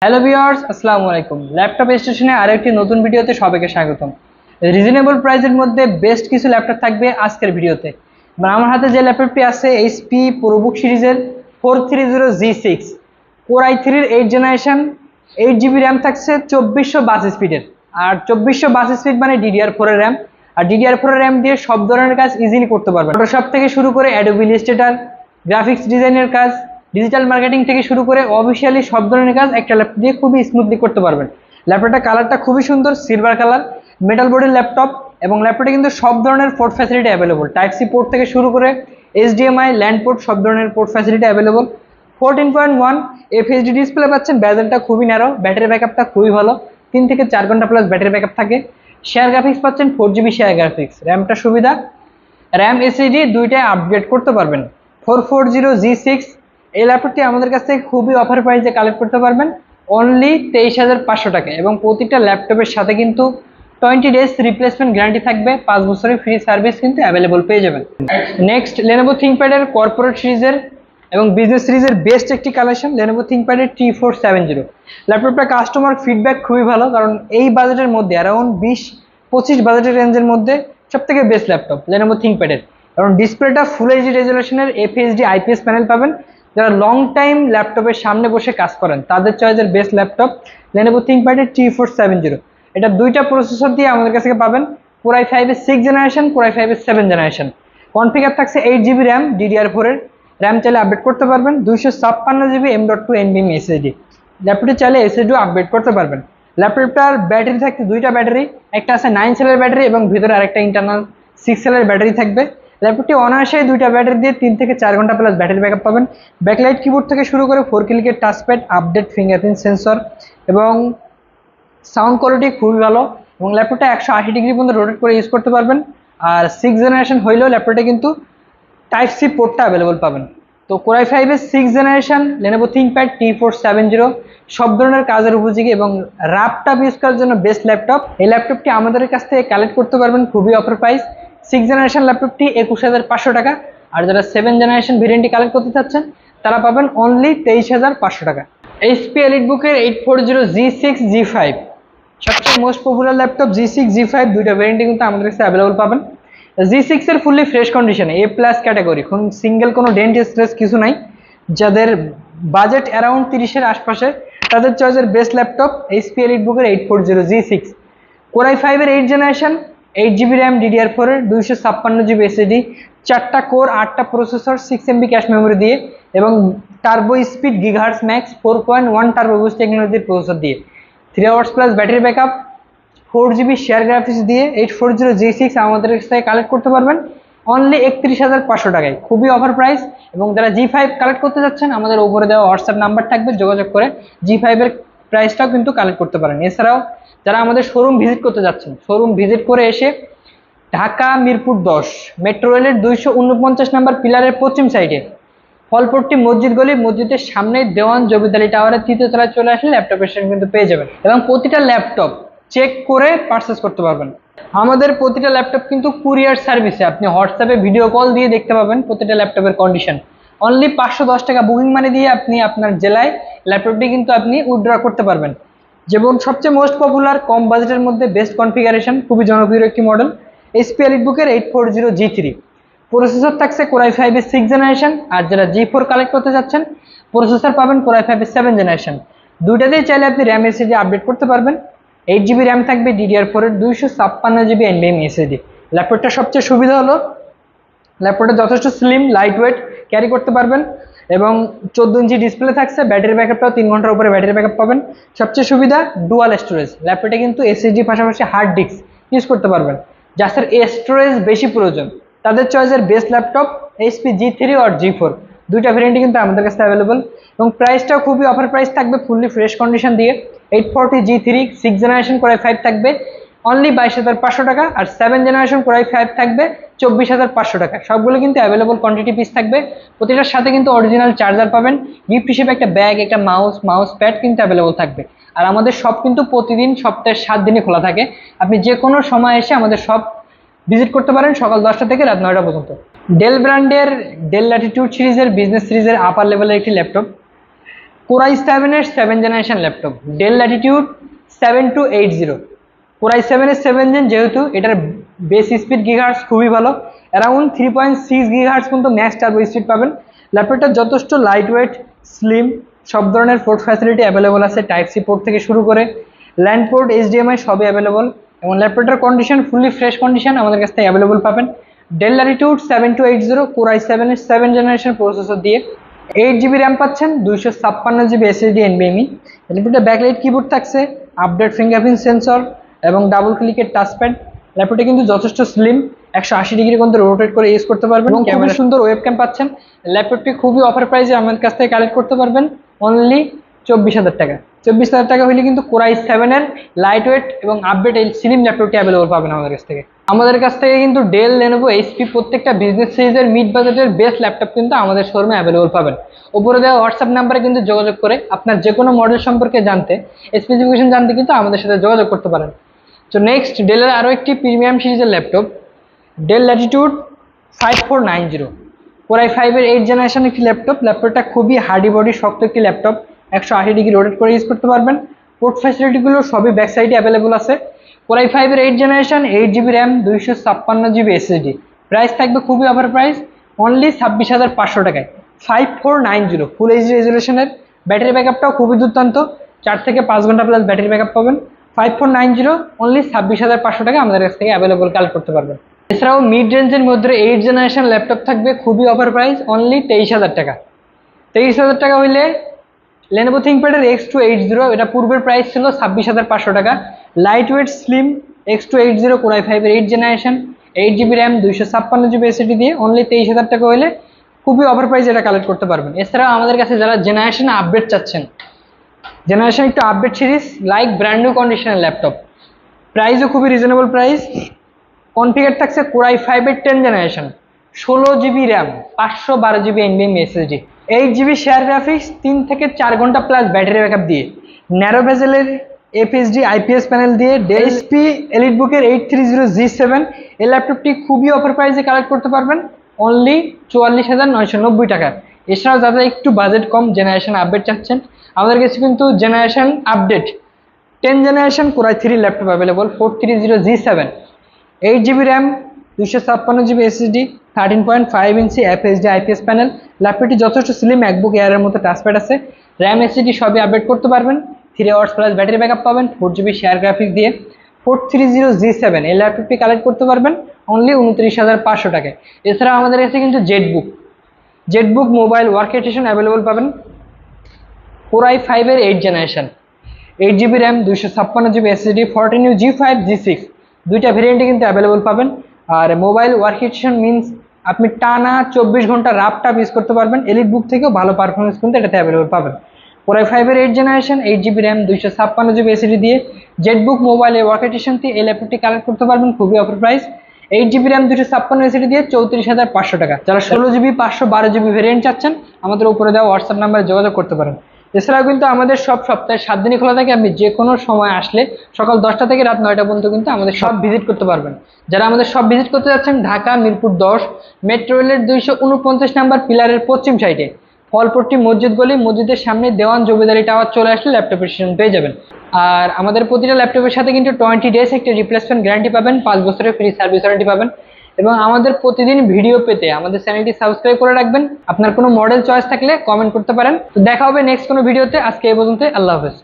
Hello viewers, আসসালামু আলাইকুম। Laptop স্টেশনে আরেকটি নতুন ভিডিওতে সবাইকে স্বাগতম। রিজনেবল প্রাইসের মধ্যে বেস্ট কিছু ল্যাপটপ থাকবে আজকের ভিডিওতে। আমার হাতে যে ল্যাপটপটি আছে এইচপি প্রোবুক সিরিজের 430G6 core i3-র 8 generation, 8GB RAM থাকছে, 2400 স্পিডের। আর 2400 স্পিড মানে DDR4 এর র্যাম। আর DDR4 এর র্যাম দিয়ে সব ধরনের কাজ ইজিলি করতে পারবেন। ফটোশপ থেকে শুরু করে অ্যাডোবি ইলাস্ট্রেটর, গ্রাফিক্স ডিজাইনের কাজ, ডিজিটাল মার্কেটিং থেকে শুরু করে অফিসিয়ালি সব ধরনের কাজ একটা ল্যাপটপ দিয়ে খুবই স্মুথলি করতে পারবেন। ল্যাপটপটা কালারটা খুবই সুন্দর, সিলভার কালার, মেটাল বডির ল্যাপটপ। এবং ল্যাপটপে কিন্তু সব ধরনের port facility available. Type C port থেকে শুরু করে HDMI, ল্যান্ড পোর্ট, সব ধরনের port facility available. 14.1 FHD display পাচ্ছেন, বেজেলটা খুবই ন্যারো, ব্যাটারি ব্যাকআপটা খুবই ভালো, 3 থেকে 4 ঘন্টা প্লাস ব্যাটারি ব্যাকআপ থাকে। শেয়ার গ্রাফিক্স পাচ্ছেন 4GB শেয়ার গ্রাফিক্স, র্যামটা সুবিধা, র্যাম SSD দুইটাই আপগ্রেড করতে পারবেন। 440G6 এই ল্যাপটপটি আমাদের কাছ থেকে খুবই অফার প্রাইসে কালেক্ট করতে পারবেন অনলি 23,500 টাকা। এবং প্রতিটা ল্যাপটপের সাথে কিন্তু 20 ডেজ রিপ্লেসমেন্ট গ্যারান্টি থাকবে, 5 বছরের ফ্রি সার্ভিস কিন্তু অ্যাভেলেবল পেয়ে যাবেন। নেক্সট Lenovo ThinkPad-এর কর্পোরেট সিরিজের এবং বিজনেস সিরিজের বেস্ট একটি কালেকশন Lenovo ThinkPad-এর T470 ল্যাপটপটা কাস্টমার ফিডব্যাক খুবই ভালো, কারণ এই বাজেটের মধ্যে অ্যারাউন্ড 20-25 বাজেটের রেঞ্জের মধ্যে সবথেকে বেস্ট ল্যাপটপ Lenovo ThinkPad-এর। কারণ ডিসপ্লেটা ফুল এইচডি রেজুলেশনের FHD IPS প্যানেল পাবেন। যারা লং টাইম ল্যাপটপের সামনে বসে কাজ করেন তাদের চয়েসের বেস্ট ল্যাপটপ Lenovo ThinkPad-এর T470। এটা দুইটা প্রসেসর দিয়ে আমাদের কাছে পাবেন, কোর i5-এর 6 জেনারেশন, কোর i5-এর 7 জেনারেশন। কনফিগার থাকছে 8GB র্যাম, DDR4 এর র্যাম চাইলে আপডেট করতে পারবেন, 256GB M.2 NVMe SSD। ল্যাপটপটি চাইলে SSD-ও আপডেট করতে পারবেন। ল্যাপটপটার ব্যাটারি থাকছে দুইটা ব্যাটারি, একটা আছে 9 সেলের ব্যাটারি এবং ভিতরে আরেকটা ইন্টারনাল 6 সেলের ব্যাটারি থাকবে। ল্যাপটপটি অনায়াসে দুইটা ব্যাটারি দিয়ে 3 থেকে 4 ঘন্টা প্লাস ব্যাটারি ব্যাকআপ পাবেন। ব্যাকলাইট কিবোর্ড থেকে শুরু করে 4 ক্লিকের টাচপ্যাড, আপডেট ফিঙ্গারপ্রিন্ট সেন্সর এবং সাউন্ড কোয়ালিটি খুবই ভালো। এবং ল্যাপটপটা 180 ডিগ্রি পর্যন্ত রোটেট করে ইউজ করতে পারবেন। আর 6 জেনারেশন হইলেও ল্যাপটপটা কিন্তু টাইপ সি পোর্টটা অ্যাভেলেবল পাবেন। তো কোর i5-এর 6 জেনারেশন Lenovo ThinkPad T470 সব ধরনের কাজের উপযোগী এবং ল্যাপটপ ইউজ করার জন্য বেস্ট ল্যাপটপ। এই ল্যাপটপটি আমাদের কাছ থেকে কালেক্ট করতে পারবেন খুবই অফার প্রাইস। 6 জেনারেশন ল্যাপটপটি 21,500 টাকা। আর যারা 7 জেনারেশন ভেরিয়েন্টটি কালেক্ট করতে চাচ্ছেন তারা পাবেন অনলি 23,500 টাকা। HP EliteBook-এর 840G6 G5 সবচেয়ে most popular laptop G6 G5 দুইটা ভেরিয়েন্টই কিন্তু আমাদের কাছে অ্যাভেলেবল পাবেন। G6 এর ফুললি ফ্রেশ কন্ডিশনে A+ ক্যাটাগরি, সিঙ্গেল কোনো ডেন্ট স্ক্র্যাচ কিছু নাই। যাদের বাজেট অ্যারাউন্ড 30-এর আশপাশে তাদের চয়েসের বেস্ট ল্যাপটপ HP EliteBook-এর 840G6 কোর i5-এর 8 জেনারেশন, 8GB র্যাম, DDR4 এর 256GB SSD, 4টা কোর, 8টা প্রসেসর, 6MB ক্যাশ মেমোরি দিয়ে এবং turbo speed GHz Max 4.1 turbo boost টেকনোলজির প্রসেসর দিয়ে, 3 hours plus battery backup, 4GB share graphics দিয়ে 840G6 আমাদের কাছ থেকে কালেক্ট করতে পারবেন অনলি 31,500 টাকায়, খুবই অফার প্রাইস। এবং যারা G5 কালেক্ট করতে যাচ্ছেন আমাদের উপরে দেওয়া হোয়াটসঅ্যাপ নাম্বার থাকবে, যোগাযোগ করে G5 এর প্রাইসটাও কিন্তু কালেক্ট করতে পারেন। এছাড়াও যারা আমাদের শোরুম ভিজিট করতে যাচ্ছেন, শোরুম ভিজিট করে এসে ঢাকা মিরপুর 10 মেট্রো রেলের 249 নম্বর পিলারের পশ্চিম সাইডে ফলপট্টি মসজিদ গলি, মসজিদের সামনে দেওয়ান জবিদ আলী টাওয়ারের 3য় তলায় চলে আসলে ল্যাপটপের সেখানে কিন্তু পেয়ে যাবেন এবং প্রতিটা ল্যাপটপ চেক করে পারচেস করতে পারবেন। আমাদের প্রতিটা ল্যাপটপ কিন্তু কুরিয়ার সার্ভিসে, আপনি হোয়াটসঅ্যাপে ভিডিও কল দিয়ে দেখতে পাবেন প্রতিটা ল্যাপটপের কন্ডিশন। অনলি 510 টাকা বুকিং মানি দিয়ে আপনি আপনার জেলায় ল্যাপটপটি কিন্তু আপনি উইথড্র করতে পারবেন। যেমন সবচেয়ে মোস্ট পপুলার কম বাজেটের মধ্যে বেস্ট কনফিগারেশন, খুবই জনপ্রিয় একটি মডেল HP EliteBook-এর 840G3 প্রসেসর থাকছে কোর i5-এর 6 জেনারেশন। আর যারা G4 কালেক্ট করতে যাচ্ছেন প্রসেসর পাবেন কোর i5-এর 7 জেনারেশন। দুইটাতেই চাইলে আপনি র্যাম SSD আপডেট করতে পারবেন। 8GB র্যাম থাকবে, DDR4 এর 256GB NVMe SSD। ল্যাপটপটা সবচেয়ে সুবিধা হলো ল্যাপটপটা যথেষ্ট স্লিম, লাইট ওয়েট, ক্যারি করতে পারবেন এবং 14 ইঞ্চি ডিসপ্লে থাকছে। ব্যাটারি ব্যাকআপটাও 3 ঘন্টার উপরে ব্যাটারি ব্যাকআপ পাবেন। সবচেয়ে সুবিধা ডুয়াল স্টোরেজ, ল্যাপটপে কিন্তু SSD পাশাপাশি হার্ড ডিস্ক ইউজ করতে পারবেন। যাদের স্টোরেজ বেশি প্রয়োজন তাদের চয়েসের বেস্ট ল্যাপটপ HP G3 আর G4 দুইটা ভেরিয়েন্টই কিন্তু আমাদের কাছে অ্যাভেলেবল এবং প্রাইসটাও খুবই অফার প্রাইস থাকবে। ফুললি ফ্রেশ কন্ডিশন দিয়ে 840G3 6 জেনারেশন কোর i5 থাকবে অনলি 22,500 টাকা। আর 7 জেনারেশন কোর i5 থাকবে 24,500 টাকা। সবগুলো কিন্তু অ্যাভেলেবল কোয়ান্টিটি পিস থাকবে। প্রতিটার সাথে কিন্তু অরিজিনাল চার্জার পাবেন, গিফট হিসেবে একটা ব্যাগ, একটা মাউস প্যাড কিন্তু অ্যাভেলেবল থাকবে। আর আমাদের শপ কিন্তু প্রতিদিন সপ্তাহে 7 দিনই খোলা থাকে। আপনি যে কোনো সময় এসে আমাদের শপ ভিজিট করতে পারেন সকাল 10টা থেকে রাত 9টা পর্যন্ত। ডেল ব্র্যান্ডের ডেল ল্যাটিটিউড সিরিজের বিজনেস সিরিজের আপার লেভেলের একটি ল্যাপটপ। কোর i7 এর 7 generation laptop, del Latitude 7280। Core i7 এর 7 জেন, যেহেতু এটার বেস স্পিড গিগাহার্টজ খুবই ভালো, অ্যারাউন্ড 3.6 গিগাহার্টজ পর্যন্ত ম্যাক্স টার্বো স্পিড পাবেন। ল্যাপটপটা যথেষ্ট লাইট ওয়েট, স্লিম, সব ধরনের পোর্ট ফ্যাসিলিটি অ্যাভেলেবল আছে, টাইপ সি পোর্ট থেকে শুরু করে ল্যান্ড পোর্ট, HDMI সবই অ্যাভেলেবল, এবং ল্যাপটপটার কন্ডিশন ফুললি ফ্রেশ কন্ডিশন আমাদের কাছ থেকে অ্যাভেলেবল পাবেন। ডেল ল্যাটিটিউড 7280 কোর i7 এর 7 জেনারেশন প্রসেসর দিয়ে 8GB র্যাম পাচ্ছেন, 256GB SSD NVMe। ল্যাপটপটা ব্যাকলাইট কিবোর্ড থাকছে, আপডেট ফিঙ্গারপ্রিন্ট সেন্সর এবং ডাবল ক্লিকের টাচপ্যাড। ল্যাপটপটা কিন্তু যথেষ্ট স্লিম, 180 ডিগ্রি পর্যন্ত রোটেট করে ইউজ করতে পারবেন এবং খুবই সুন্দর ওয়েবক্যাম পাচ্ছেন। ল্যাপটপটি খুবই অফার প্রাইসে আমাদের কাছ থেকে কালেক্ট করতে পারবেন, অনলি 24,000 টাকা। 24,000 টাকা হলে কিন্তু কোর i7 এর লাইট ওয়েট এবং আপডেট এই স্লিম ল্যাপটপটি অ্যাভেলেবল পাবেন আমাদের কাছ থেকে। আমাদের কাছ থেকে কিন্তু ডেল, লেনোভো, HP প্রত্যেকটা বিজনেস সিরিজের মিড বাজেটের বেস্ট ল্যাপটপ কিন্তু আমাদের শোরুমে অ্যাভেলেবল পাবেন। উপরে দেওয়া হোয়াটসঅ্যাপ নাম্বারে কিন্তু যোগাযোগ করে আপনার যে কোনো মডেল সম্পর্কে জানতে, স্পেসিফিকেশন জানতে কিন্তু আমাদের সাথে যোগাযোগ করতে পারেন। তো নেক্সট, ডেলের আরও একটি প্রিমিয়াম সিরিজের laptop, del Latitude 5490 core i5 এর 8 জেনারেশন একটি ল্যাপটপ। ল্যাপটপটা খুবই হার্ডি বডি, শক্ত একটি ল্যাপটপ, 180 ডিগ্রি রোটেট করে ইউজ করতে পারবেন। পোর্ট ফ্যাসিলিটিগুলো সবই ব্যাক সাইডে অ্যাভেলেবল আছে। কোর i5 এর 8 generation, 8GB RAM, 256GB SSD। Price থাকবে খুবই অফার প্রাইস, অনলি 26,500 টাকায়। 5490 ফুল এইচডি রেজুলেশনের, ব্যাটারি ব্যাকআপটাও খুবই দুর্দান্ত, 4 থেকে 5 ঘন্টা প্লাস ব্যাটারি ব্যাকআপ পাবেন। 5490 অনলি 26,500 টাকা আমাদের কাছ থেকে অ্যাভেলেবল কালেক্ট করতে পারবেন। এছাড়াও মিড রেঞ্জের মধ্যে 8 জেনারেশন ল্যাপটপ থাকবে খুবই অফার প্রাইস, অনলি 23,000 টাকা। 23,000 টাকা হইলে লেনোভো থিংকপ্যাডের X280, এটা পূর্বের প্রাইস ছিল 26,500 টাকা। Light weight slim X280 core i5 এর 8 generation, 8GB RAM, 256GB SSD দিয়ে অনলি 23,000 টাকা হলে খুবই অফার প্রাইস এটা কালেক্ট করতে পারবেন। এছাড়াও আমাদের কাছে যারা জেনারেশন আপডেট চাচ্ছেন, জেনারেশন একটু update series like brand new কন্ডিশনের ল্যাপটপ, প্রাইসও খুবই রিজনেবল প্রাইস। কনফিগার থাকছে কোর i5 এর 10 generation, 16GB RAM, 512GB NVMe SSD, 8GB share graphics, 3 থেকে 4 ঘন্টা প্লাস ব্যাটারি ব্যাকআপ দিয়ে, ন্যারো বেজেলের FHD IPS প্যানেল দিয়ে ডেল HP এলিটবুকের 830G7। এই ল্যাপটপটি খুবই অফার প্রাইসে কালেক্ট করতে পারবেন, অনলি 44,990 টাকা। এছাড়াও যারা একটু বাজেট কম, জেনারেশন আপডেট চাচ্ছেন, আমাদের কাছে কিন্তু generation update 10 generation core i3 laptop available, 430G7, 8GB RAM, 256GB SSD, 13.5 ইঞ্চি FHD IPS প্যানেল। ল্যাপটপটি যথেষ্ট স্লিম, ম্যাকবুক এয়ারের মতো টাচপ্যাড আছে, র্যাম SSD সবই আপডেট করতে পারবেন। 3 আওয়ার্স প্লাস ব্যাটারি ব্যাকআপ পাবেন 4GB শেয়ার গ্রাফিক্স দিয়ে। 430G7 এই ল্যাপটপটি কালেক্ট করতে পারবেন অনলি 29,500 টাকায়। এছাড়া আমাদের কাছে কিন্তু জেটবুক মোবাইল ওয়ার্কস্টেশন অ্যাভেলেবল পাবেন, কোর i5 এর 8 generation, 8GB RAM, 256GB SSD, 14U G5 G6 দুইটা ভেরিয়েন্টে কিন্তু অ্যাভেলেবল পাবেন। আর মোবাইল ওয়ার্কস্টেশন মিনস আপনি টানা 24 ঘন্টা ল্যাপটপ ইউজ করতে পারবেন, এলিটবুক থেকেও ভালো পারফরমেন্স কিন্তু এটাতে অ্যাভেলেবল পাবেন। কোর i5 এর 8 generation, 8GB RAM, 256GB SSD দিয়ে জেটবুক মোবাইলের ওয়ার্কস্টেশন দিয়ে এই ল্যাপটপটি কালেক্ট করতে পারবেন খুবই offer price, 8GB RAM, 256 SSD দিয়ে 34,500 টাকা। যারা 16GB 512GB ভেরিয়েন্ট চাচ্ছেন, আমাদের উপরে দেওয়া হোয়াটসঅ্যাপ নাম্বারে যোগাযোগ করতে পারেন। এছাড়াও কিন্তু আমাদের সব সপ্তাহে 7 দিনই খোলা থাকে, আপনি যে কোনো সময় আসলে সকাল 10টা থেকে রাত 9টা পর্যন্ত কিন্তু আমাদের সব ভিজিট করতে পারবেন। যারা আমাদের সব ভিজিট করতে যাচ্ছেন, ঢাকা মিরপুর 10 মেট্রো রেলের 249 নাম্বার পিলারের পশ্চিম সাইডে ফলপট্টি মসজিদ গলি, মসজিদের সামনে দেওয়ান জমিদারি টাওয়ার চলে আসলে ল্যাপটপের স্টেশন পেয়ে যাবেন। আর আমাদের প্রতিটা ল্যাপটপের সাথে কিন্তু 20 ডেজ একটি রিপ্লেসমেন্ট গ্যারান্টি পাবেন, 5 বছরের ফ্রি সার্ভিস ওয়ারেন্টি পাবেন। এবং আমাদের প্রতিদিন ভিডিও পেতে আমাদের চ্যানেলটি সাবস্ক্রাইব করে রাখবেন। আপনার কোনো মডেল চয়েস থাকলে কমেন্ট করতে পারেন। তো দেখা হবে নেক্সট কোনো ভিডিওতে। আজকে এই পর্যন্ত, আল্লাহ হাফেজ।